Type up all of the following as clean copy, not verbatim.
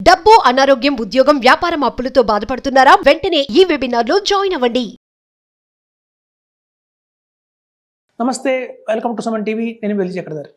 డబ్బు, అనారోగ్యం, ఉద్యోగం, వ్యాపారం అప్పులతో బాధపడుతున్నారా? వెంటనే ఈ వెబినార్లో జాయిన్ అవ్వండి. నమస్తే, వెల్కమ్ టు సుమన్ టీవీ. నేను వెలితి చక్రధర్.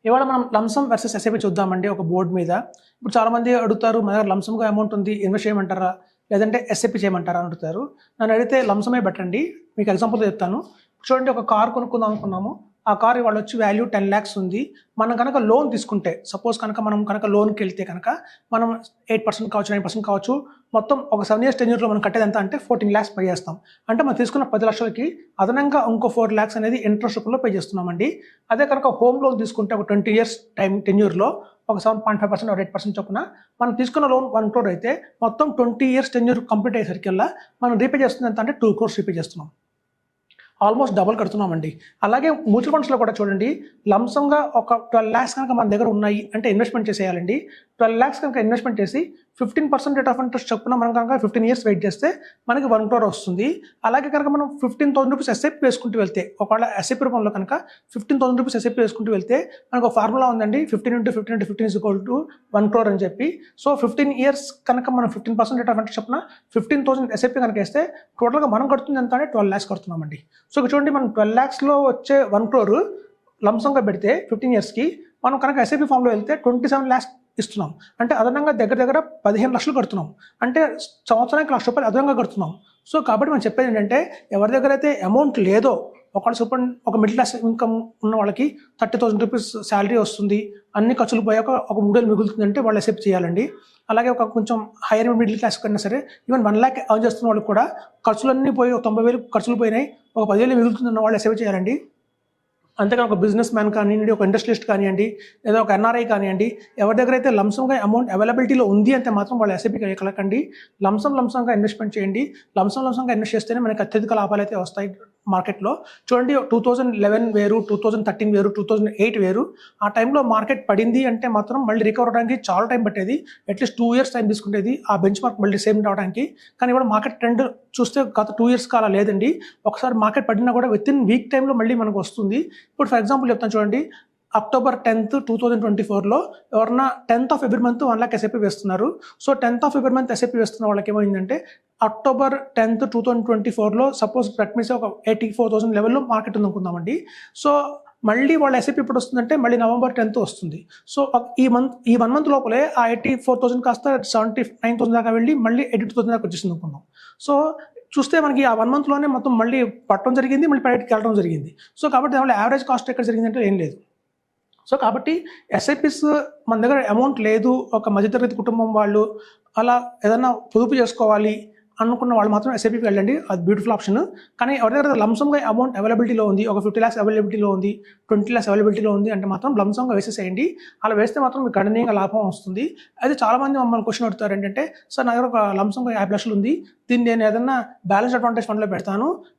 ఇవాళ మనం లంసమ్ వర్సెస్ ఎస్ఐపి చూద్దామండి. ఒక బోర్డు మీద ఇప్పుడు చాలామంది అడుగుతారు, మన దగ్గర లంసమ్గా అమౌంట్ ఉంది, ఇన్వెస్ట్ చేయమంటారా లేదంటే ఎస్ఐపి చేయమంటారా అని అడుగుతారు. నన్ను అడిగితే లంసమే బెటర్ అండి. మీకు ఎగ్జాంపుల్ చెప్తాను. చూడండి, ఒక కార్ కొనుక్కుందాం అనుకున్నాము. ఆ కార్ ఇవాళ వచ్చి వాల్యూ 10 lakhs ఉంది. మనం కనుక లోన్ తీసుకుంటే, సపోజ్ మనం లోన్కి వెళ్తే కనుక మనం 8% కావచ్చు, 9% కావచ్చు, మొత్తం ఒక 7 years tenure లో మనం కట్టేది ఎంత అంటే 14 lakhs పే చేస్తాం. అంటే మనం తీసుకున్న 10 లక్షలకి అదనంగా ఇంకో 4 lakhs అనేది ఇంట్రెస్ట్ రూపంలో పే చేస్తున్నామండి. అదే కనుక హోమ్ లోన్ తీసుకుంటే ఒక 20 years టెన్యూర్లో ఒక 7.5% 8% చొప్పున మనం తీసుకున్న లోన్ 1 crore అయితే మొత్తం 20 years టెన్యూర్ కంప్లీట్ అయ్యేసరికల్లా మనం రీపే చేస్తుంది ఎంత అంటే 2 crores రీపే చేస్తున్నాం. ఆల్మోస్ట్ డబుల్ కడుతున్నామండి. అలాగే మ్యూచువల్ ఫండ్స్లో కూడా చూడండి, లంసంగా ఒక 12 lakhs కనుక మన దగ్గర ఉన్నాయి అంటే ఇన్వెస్ట్మెంట్ చేసేయాలండి. 12 lakhs కనుక ఇన్వెస్ట్మెంట్ చేసి 15% రేట్ ఆఫ్ ఇంట్రెస్ట్ చొప్పున మనం కనుక 15 years వెయిట్ చేస్తే మనకి 1 crore వస్తుంది. అలాగే కనుక మనం 15,000 రూపీస్ ఎస్ఐపి వేసుకుంటూ వెళ్తే, ఒకవేళ ఎస్ఐపి రూపంలో కనుక 15,000 రూపీస్ ఎస్ఐపి వేసుకుంటూ వెళ్తే మనకు ఒక ఫార్ములా ఉందండి, 15 × 15 × 15 = 1 crore అని చెప్పి. సో 15 years కనుక మనం 15% రేట్ ఆఫ్ ఇంట్రెస్ట్ చొప్పున 15,000 ఎస్ఐపి కనుక వేస్తే టోటల్గా మనం కడుతుంది ఎంత అంటే 12 lakhs కడుతున్నామండి. సో ఇక్కడ చూడండి, మనం 12 lakhsలో వచ్చే 1 crore లంసంగా పెడితే 15 yearsకి మనం కనుక ఎస్ఐపి ఫామ్లో వెళ్తే 27 lakhs ఇస్తున్నాం. అంటే అదనంగా దగ్గర 15 లక్షలు కడుతున్నాం. అంటే సంవత్సరానికి 1,00,000 రూపాయలు అదనంగా కడుతున్నాం. సో కాబట్టి మనం చెప్పేది ఏంటంటే, ఎవరి దగ్గర అయితే అమౌంట్ లేదో, ఒక మిడిల్ క్లాస్ ఇన్కమ్ ఉన్న వాళ్ళకి 30,000 రూపీస్ శాలరీ వస్తుంది, అన్ని ఖర్చులు పోయాక ఒక 3 ఏళ్ళు మిగులుతుందంటే వాళ్ళు ఎస్ఐపి చేయాలండి. అలాగే ఒక కొంచెం హైయర్ మిడిల్ క్లాస్ కన్నా సరే, ఈవెన్ 1 lakh ఎర్న్ చేస్తున్న వాళ్ళు కూడా ఖర్చులన్నీ పోయి 90,000 ఖర్చులు పోయినాయి, ఒక 10,000 మిగులుతుందన్న వాళ్ళు ఎస్ఐపి చేయాలండి. అంతేకాని ఒక బిజినెస్ మ్యాన్ కానివ్వండి, ఒక ఇండస్ట్రియలిస్ట్ కానివ్వండి, లేదా ఒక ఎన్ఆర్ఐ కానివ్వండి, ఎవరి దగ్గర అయితే లంసంగా అమౌంట్ అవైలబిలిటీలో ఉంది అంటే మాత్రం వాళ్ళు ఎస్ఐపి కలకండి. లంసంగా ఇన్వెస్ట్మెంట్ చేయండి. లంసంగా ఇన్వెస్ట్ చేస్తేనే మనకి అత్యధిక లాభాలు అయితే వస్తాయి మార్కెట్లో. చూడండి, 2011 వేరు, 2013 వేరు, 2008 వేరు. ఆ టైంలో మార్కెట్ పడింది అంటే మాత్రం మళ్ళీ రికవర్ అవడానికి చాలా టైం పట్టేది. అట్లీస్ట్ 2 years టైం తీసుకునేది ఆ బెంచ్ మార్క్ మళ్ళీ సేమ్ రావడానికి. కానీ ఇప్పుడు మార్కెట్ ట్రెండ్ చూస్తే గత 2 years అలా లేదండి. ఒకసారి మార్కెట్ పడినా కూడా వితిన్ వీక్ టైంలో మళ్ళీ మనకు వస్తుంది. ఇప్పుడు ఫర్ ఎగ్జాంపుల్ చెప్తాను చూడండి, October 10th 2024లో ఎవరన్నా 10th of every month 1 lakh SIP వేస్తున్నారు. So 10th of every month SIP వేస్తున్న వాళ్ళకి ఏమైందంటే October 10th 2024లో సపోజ్ దట్ మీన్స్ ఒక 84,000 లెవెల్లో మార్కెట్ ఉంది అనుకుందామండి. సో మళ్ళీ వాళ్ళ ఎస్ఐపి ఇప్పుడు వస్తుందంటే మళ్ళీ November 10th వస్తుంది. సో ఈ 1 month లోపలే ఆ 84,000 కాస్త 79,000 దాకా వెళ్ళి మళ్ళీ 82,000 దాకా వచ్చేసింది అనుకుందాం. సో చూస్తే మనకి ఆ 1 monthలోనే మొత్తం మళ్ళీ పట్టడం జరిగింది, మళ్ళీ ప్రైవేట్కి వెళ్ళడం జరిగింది. సో కాబట్టి దానివల్ల యావరేజ్ కాస్ట్ ఎక్కడ జరిగిందంటే ఏం లేదు. సో కాబట్టి ఎస్ఐపిస్ మన దగ్గర అమౌంట్ లేదు, ఒక మధ్యతరగతి కుటుంబం వాళ్ళు అలా ఏదన్నా పొదుపు చేసుకోవాలి అనుకున్న వాళ్ళు మాత్రం ఎస్ఐపికి వెళ్ళండి. అది బ్యూటిఫుల్ ఆప్షన్. కానీ ఎవరి దగ్గర లంసంగా అమౌంట్ అవైలబిలిటీలో ఉంది, ఒక 50 lakhs అవైలబిలిటీలో ఉంది, 20 lakhs అవైలబిలిటీలో ఉంది అంటే మాత్రం లంసంగా వేసేసేయండి. అలా వేస్తే మాత్రం మీకు గణనీయంగా లాభం వస్తుంది. అయితే చాలామంది మమ్మల్ని క్వశ్చన్ అడుగుతారు ఏంటంటే, సార్ నా దగ్గర ఒక లంసంగా 50 లక్షలు ఉంది, దీన్ని నేను ఏదన్నా బ్యాలెన్స్ అడ్వాంటేజ్ ఫండ్లో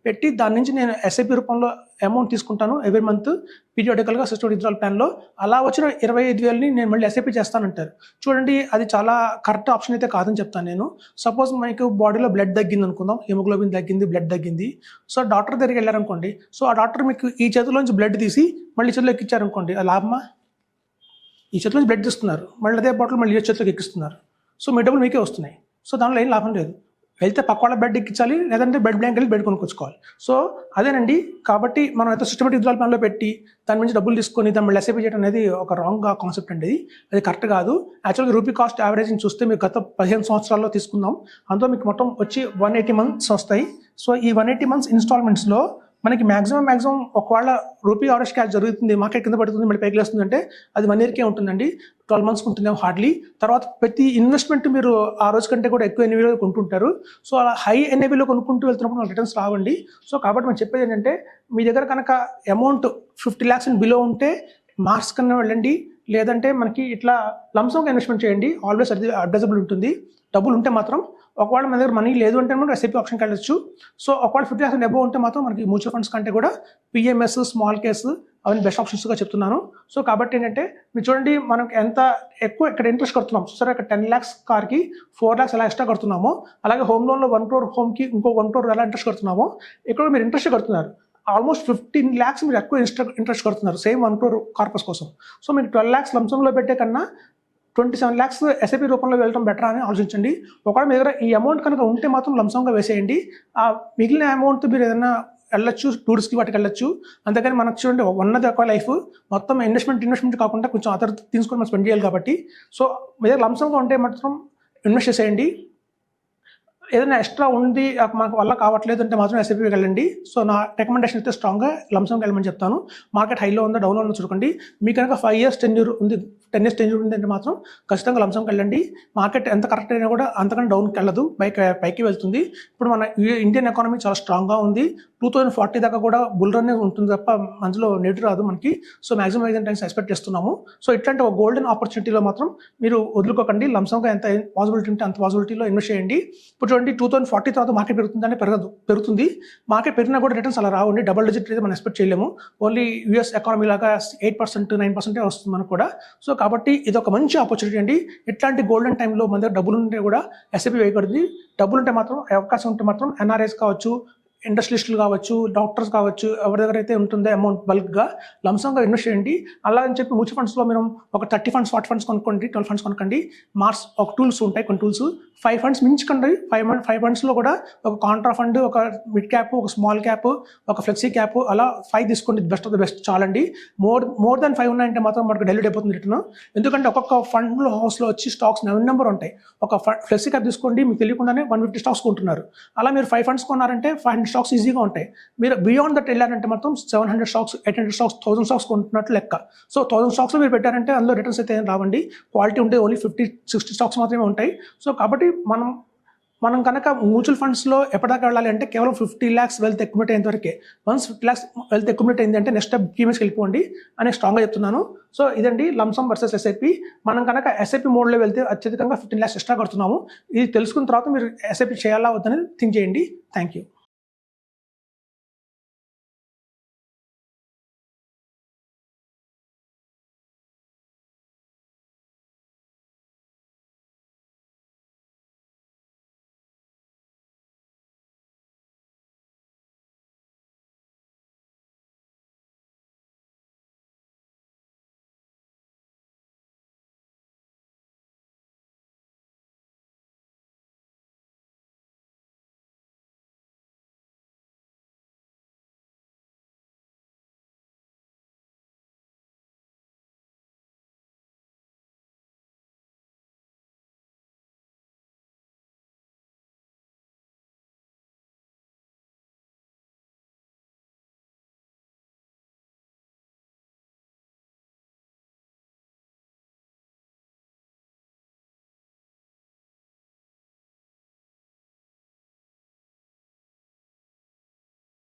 పెట్టి దాని నుంచి నేను ఎస్ఐపి రూపంలో అమౌంట్ తీసుకుంటాను ఎవ్రీ మంత్ పీరియాడికల్గా సిస్టమ్ విత్డ్రాల్ ప్లాన్లో, అలా వచ్చిన 25,000ని నేను మళ్ళీ ఎస్ఐపి చేస్తానంటారు. చూడండి, అది చాలా కరెక్ట్ ఆప్షన్ అయితే కాదని చెప్తాను నేను. సపోజ్ మీకు బాడీలో బ్లడ్ తగ్గింది అనుకుందాం, హిమోగ్లోబిన్ తగ్గింది, బ్లడ్ తగ్గింది. సో డాక్టర్ దగ్గరికి వెళ్ళారనుకోండి, సో ఆ డాక్టర్ మీకు ఈ చేతిలోంచి బ్లడ్ తీసి మళ్ళీ చేతిలో ఎక్కించారనుకోండి, అది లాభమా? ఈ చేతిలోంచి బ్లడ్ తీస్తున్నారు, మళ్ళీ అదే బాటిల్ మళ్ళీ చేతిలోకి ఎక్కిస్తున్నారు. సో మీ డబ్బులు మీకే వస్తున్నాయి. సో దానిలో ఏం లాభం లేదు. వెళ్తే పక్క వాళ్ళ బెడ్ ఎక్కించాలి, లేదంటే బెడ్ బ్యాంక్ వెళ్ళి బెడ్ కొనుక్కొచ్చుకోవాలి. సో అదేనండి. కాబట్టి మనం అయితే సిస్టమేటిక్ విత్డ్రాల్ ప్లాన్లో పెట్టి దాని నుంచి డబ్బులు తీసుకొని దాన్ని మళ్ళీ ఎస్ఐపి చేయడం అనేది ఒక రాంగ్ కాన్సెప్ట్ అండి. అది కరెక్ట్ కాదు. యాక్చువల్గా రూపీ కాస్ట్ యావరేజింగ్ చూస్తే మీకు గత 15 సంవత్సరాల్లో తీసుకుందాం, అందులో మీకు మొత్తం వచ్చి 180 months వస్తాయి. సో ఈ 180 months ఇన్స్టాల్మెంట్స్లో మనకి మ్యాక్సిమం ఒకవేళ రూపీ ఆవరేజ్ క్యాష్ జరుగుతుంది, మార్కెట్ కింద పడుతుంది, మళ్ళీ పైకి లేస్తుంది అంటే అది 1 yearకే ఉంటుందండి. 12 months ఉంటుంది హార్డ్లీ. తర్వాత ప్రతి ఇన్వెస్ట్మెంట్ మీరు ఆ రోజు కంటే కూడా ఎక్కువ ఎన్ఏబీలో కొనుక్కుంటారు. సో అలా హై ఎన్ఏబీలో కొనుక్కుంటూ వెళ్తున్నప్పుడు మనకు రిటర్న్స్ రావండి. సో కాబట్టి మనం చెప్పేది ఏంటంటే, మీ దగ్గర కనుక అమౌంట్ 50 lakhs బిలో ఉంటే మార్క్స్ కన్నా వెళ్ళండి, లేదంటే మనకి ఇట్లా లంసంగా ఇన్వెస్ట్మెంట్ చేయండి. ఆల్వేస్ అది అడ్వైజబుల్ ఉంటుంది. డబ్బులు ఉంటే మాత్రం, ఒకవేళ మన దగ్గర మనీ లేదు అంటే మనం ఎస్ఐపి ఆప్షన్కి వెళ్ళొచ్చు. సో ఒకవేళ 50 lakhs అబోవ్ ఉంటే మాత్రం మనకి మ్యూచువల్ ఫండ్స్ కంటే కూడా పిఎంఎస్, స్మాల్ కేస్ అవన్నీ బెస్ట్ ఆప్షన్స్గా చెప్తున్నాను. సో కాబట్టి ఏంటంటే, మీరు చూడండి, మనకి ఎంత ఎక్కువ ఇక్కడ ఇంట్రెస్ట్ కడుతున్నాం. సరే, ఇక్కడ 10 lakhs కార్కి 4 lakhs ఎలా ఎక్స్ట్రా కడుతున్నామో, అలాగే హోమ్ లోన్లో 1 crore హోమ్కి ఇంకో 1 crore ఎలా ఇంట్రెస్ట్ కడుతున్నామో, ఇక్కడ మీరు ఇంట్రెస్ట్ కడుతున్నారు. ఆల్మోస్ట్ 15 lakhs మీరు ఎక్కువ ఇంట్రెస్ట్ కడుతున్నారు సేమ్ 1 crore కార్పస్ కోసం. సో మీకు 12 lakhs లంసంలో పెట్టే కన్నా 27 lakhs ఎస్ఐపి రూపంలో వెళ్ళడం బెటర్ అని ఆలోచించండి. ఒకవేళ మీ దగ్గర ఈ అమౌంట్ కనుక ఉంటే మాత్రం లంసంగా వేసేయండి. ఆ మిగిలిన అమౌంట్ మీరు ఏదైనా వెళ్ళొచ్చు, టూర్స్కి వాటికి వెళ్ళొచ్చు. అంతేకాని మనకు చూడండి ఉన్నది ఒక లైఫ్, మొత్తం ఇన్వెస్ట్మెంట్ కాకుండా కొంచెం అదర్ తీసుకొని మనం స్పెండ్ చేయాలి కాబట్టి, సో మీ దగ్గర లంసంగా ఉంటే మాత్రం ఇన్వెస్ట్ చేసేయండి. ఏదైనా ఎక్స్ట్రా ఉంది మాకు వల్ల కావట్లేదు అంటే మాత్రం ఎస్ఐపికి వెళ్ళండి. సో నా రికమెండేషన్ అయితే స్ట్రాంగ్గా లంసంకి వెళ్ళమని చెప్తాను. మార్కెట్ హైలో ఉందో డౌన్లో ఉందో చూడండి. మీ కనుక 5 years టెన్యూర్ ఉంది, 10 years టెన్యూర్ ఉంది అంటే మాత్రం ఖచ్చితంగా లంసంకి వెళ్ళండి. మార్కెట్ ఎంత కరెక్ట్ అయినా కూడా అంతకన్నా డౌన్కి వెళ్ళదు, పైకి వెళ్తుంది. ఇప్పుడు మన ఇండియన్ ఎకానమీ చాలా స్ట్రాంగ్గా ఉంది. 2040 దాకా కూడా బుల్ రన్ ఉంటుంది తప్ప అందులో నెట్ రాదు మనకి. సో మాక్సిమం 5 times ఎక్స్పెక్ట్ చేస్తున్నాము. సో ఇట్లాంటి ఒక గోల్డెన్ ఆపర్చునిటీలో మాత్రం మీరు వదులుకోకండి. లంసంగా ఎంత పాసిబిలిటీ ఉంటే అంత పాసిబిలిటీలో ఇన్వెస్ట్ చేయండి. ఇప్పుడు చూడండి 2040 తర్వాత మార్కెట్ పెరుగుతుందని పెరుగుతుంది. మార్కెట్ పెరిగినా కూడా రిటర్న్స్ అలా రావండి, డబుల్ డిజిట్ అయితే మనం ఎక్స్పెక్ట్ చేయలేము. ఓన్లీ యూఎస్ ఎకానమీ లాగా 8%, 9% వస్తుంది మనకు కూడా. సో కాబట్టి ఇది ఒక మంచి ఆపర్చునిటీ అండి. ఇట్లాంటి గోల్డెన్ టైంలో మన దగ్గర డబ్బులు ఉంటే కూడా ఎస్ఐపి వేయకూడదు. డబ్బులు ఉంటే మాత్రం అవకాశం ఉంటే మాత్రం ఎన్ఆర్ఐస్ కావచ్చు, ఇండస్ట్రియలిస్టులు కావచ్చు, డాక్టర్స్ కావచ్చు, ఎవరి దగ్గర అయితే ఉంటుందో అమౌంట్ బల్క్గా లంసంగా ఇన్వెస్ట్ చేయండి. అలా అని చెప్పి మ్యూచువల్ ఫండ్స్లో మీరు ఒక 30 funds, 40 funds కొనుక్కోండి, 12 funds కొనుక్కోండి. మార్క్స్ ఒక టూల్స్ ఉంటాయి, కొన్ని టూల్స్ 5 funds మించుకోండి. 5 fundsలో కూడా ఒక కాంట్రా ఫండ్, ఒక మిడ్ క్యాప్, ఒక స్మాల్ క్యాప్, ఒక ఫ్లెక్సీ క్యాప్, అలా 5 తీసుకోండి. బెస్ట్ ఆఫ్ ద బెస్ట్ చాలండి. మోర్ దాన్ 5 ఉన్నాయంటే మాత్రం మనకు డైల్యూట్ అయిపోతుంది రిటర్న్. ఎందుకంటే ఒక్కొక్క ఫండ్లో హౌస్లో వచ్చి స్టాక్స్ 9 నెంబర్ ఉంటాయి. ఒక ఫ్లెక్సీ క్యాప్ తీసుకోండి, మీకు తెలియకుండానే 150 stocks కొంటున్నారు. అలా మీరు 5 funds కొన్నారంటే 500 stocks ఈజీగా ఉంటాయి. మీరు బియాండ్ దట్ వెళ్ళారంటే మాత్రం 700 stocks, 800 stocks, 1000 stocks కొంటున్నట్లు లెక్క. సో 1000 stocks మీరు పెట్టారంటే అందులో రిటర్న్స్ అయితే రావండి. క్వాలిటీ ఉంటే ఓన్లీ 50-60 stocks మాత్రమే ఉంటాయి. సో కాబట్టి మనం కనుక మ్యూచువల్ ఫండ్స్లో ఎప్పటిదాకా వెళ్ళాలి అంటే కేవలం 50 lakhs వెల్త్ అక్యుములేట్ అయ్యేంత వరకే. వన్స్ 50 lakhs వెల్త్ అక్యుములేట్ అయింది అంటే నెక్స్ట్ ప్రీమియర్స్కి వెళ్ళిపోండి అని స్ట్రాంగ్గా చెప్తున్నాను. సో ఇదండి లంసమ్ వర్సెస్ ఎస్ఐపి. మనం కనుక ఎస్ఐపి మోడ్లో వెళ్తే అత్యధికంగా 15 lakhs ఎక్స్ట్రా కడుతున్నాము. ఇది తెలుసుకున్న తర్వాత మీరు ఎస్ఐపి చేయాలా వద్దని థింక్ చేయండి. Thank you.